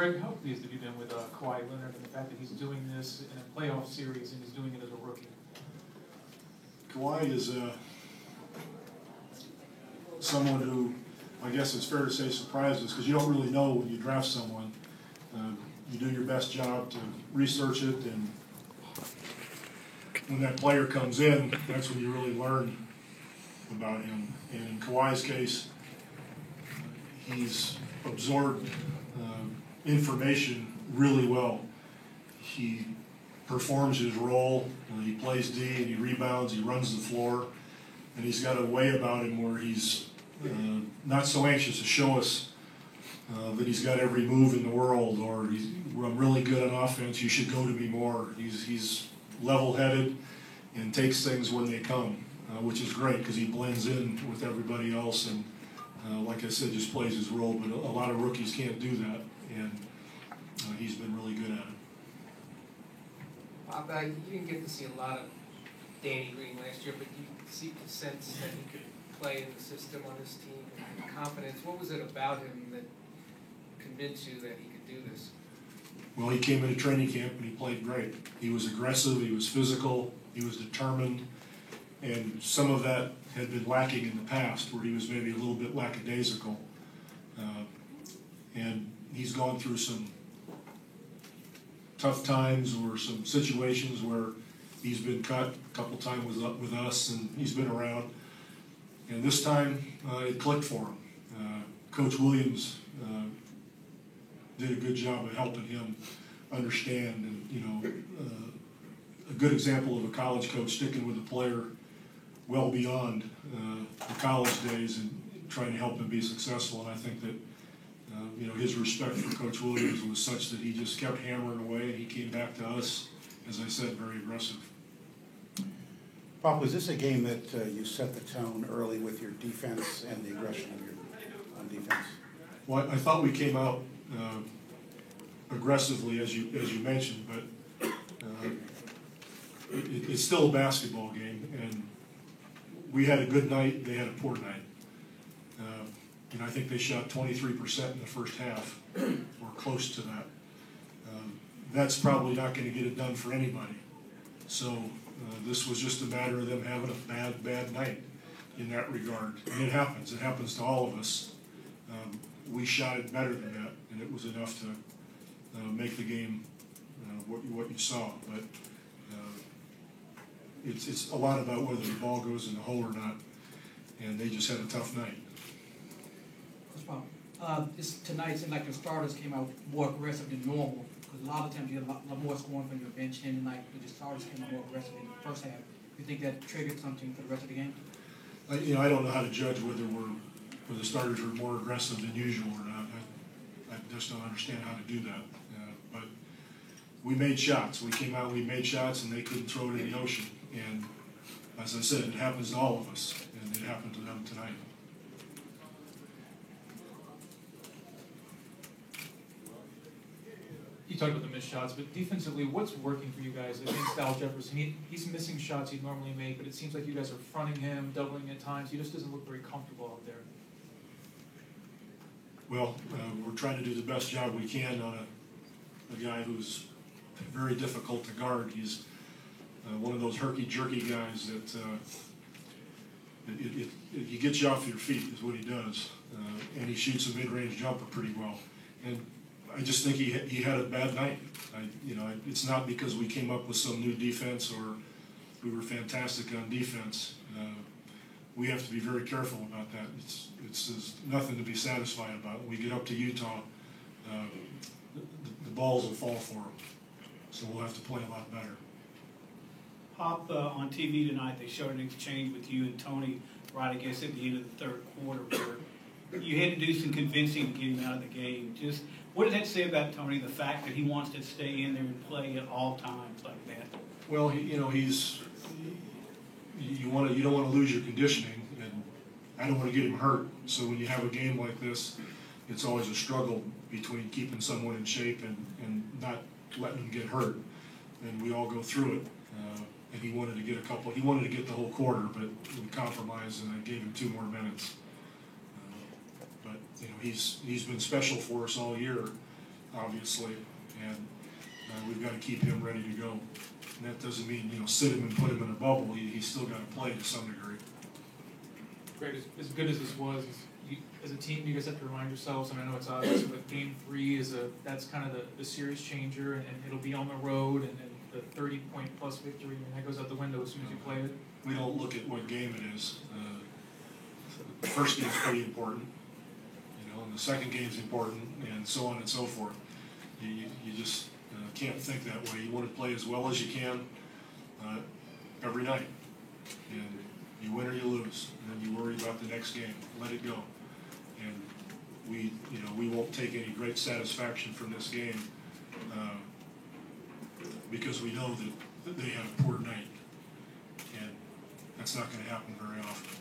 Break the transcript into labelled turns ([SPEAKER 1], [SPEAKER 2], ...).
[SPEAKER 1] Greg, how pleased have you been with Kawhi Leonard and the fact that he's doing this in a playoff series and he's doing it as a rookie?
[SPEAKER 2] Kawhi is someone who, I guess it's fair to say, surprised us, because you don't really know when you draft someone. You do your best job to research it, and when that player comes in, that's when you really learn about him. And in Kawhi's case, he's absorbed information really well. He performs his role. He plays D and he rebounds, he runs the floor, and he's got a way about him where he's not so anxious to show us that he's got every move in the world, or I'm really good on offense, you should go to me more. He's level-headed and takes things when they come, which is great because he blends in with everybody else, and like I said, just plays his role. But a lot of rookies can't do that, and he's been really good at it.
[SPEAKER 3] Bob, you didn't get to see a lot of Danny Green last year, but you could sense that he could play in the system on his team, confidence. What was it about him that convinced you that he could do this?
[SPEAKER 2] Well, he came into training camp and he played great. He was aggressive, he was physical, he was determined, and some of that had been lacking in the past, where he was maybe a little bit lackadaisical. And he's gone through some tough times or some situations where he's been cut a couple times with us, and he's been around. And this time, it clicked for him. Coach Williams did a good job of helping him understand, and a good example of a college coach sticking with a player well beyond the college days and trying to help him be successful. And I think that his respect for Coach Williams was such that he just kept hammering away, and he came back to us, as I said, very aggressive.
[SPEAKER 4] Bob, was this a game that you set the tone early with your defense and the aggression of your on defense?
[SPEAKER 2] Well, I thought we came out aggressively, as you mentioned, but it's still a basketball game, and we had a good night, they had a poor night. I think they shot 23% in the first half, or close to that. That's probably not going to get it done for anybody. So this was just a matter of them having a bad night in that regard. And it happens to all of us. We shot it better than that, and it was enough to make the game what you saw. But it's a lot about whether the ball goes in the hole or not, and they just had a tough night.
[SPEAKER 5] Tonight seemed like the starters came out more aggressive than normal, because a lot of times you get a lot more scoring from your bench, and tonight the starters came out more aggressive in the first half. Do you think that triggered something for the rest of the game?
[SPEAKER 2] I don't know how to judge whether the starters were more aggressive than usual or not. I just don't understand how to do that. But we made shots. We came out, we made shots, and they couldn't throw it in the ocean. And as I said, it happens to all of us, and it happened to them tonight.
[SPEAKER 1] You talked about the missed shots, but defensively, what's working for you guys against Al Jefferson? He's missing shots he'd normally make, but it seems like you guys are fronting him, doubling at times. He just doesn't look very comfortable out there.
[SPEAKER 2] Well, we're trying to do the best job we can on a guy who's very difficult to guard. He's one of those herky-jerky guys that he gets you off your feet is what he does, and he shoots a mid-range jumper pretty well. And I just think he had a bad night. It's not because we came up with some new defense or we were fantastic on defense. We have to be very careful about that. There's nothing to be satisfied about. When we get up to Utah, the balls will fall for them. So we'll have to play a lot better.
[SPEAKER 6] Pop, on TV tonight, they showed an exchange with you and Tony right, I guess, at the end of the third quarter, where you had to do some convincing to get him out of the game. Just what does that say about Tony, the fact that he wants to stay in there and play at all times like that?
[SPEAKER 2] Well, you don't want to lose your conditioning, and I don't want to get him hurt. So when you have a game like this, it's always a struggle between keeping someone in shape and not letting them get hurt. And we all go through it. And he wanted to get he wanted to get the whole quarter, but we compromised, and I gave him 2 more minutes. But he's been special for us all year, obviously, and we've got to keep him ready to go. And that doesn't mean, sit him and put him in a bubble. He's still got to play to some degree.
[SPEAKER 1] Greg, as good as this was, as a team, you guys have to remind yourselves, and I know it's obvious, but game 3 that's kind of the series changer, and it'll be on the road, and the 30-point plus victory, and that goes out the window as soon as you play it.
[SPEAKER 2] We don't look at what game it is. The first game's pretty important, and the second game's important, and so on and so forth. You just can't think that way. You want to play as well as you can every night, and you win or you lose, and then you worry about the next game. Let it go. And we won't take any great satisfaction from this game because we know that they had a poor night, and that's not going to happen very often.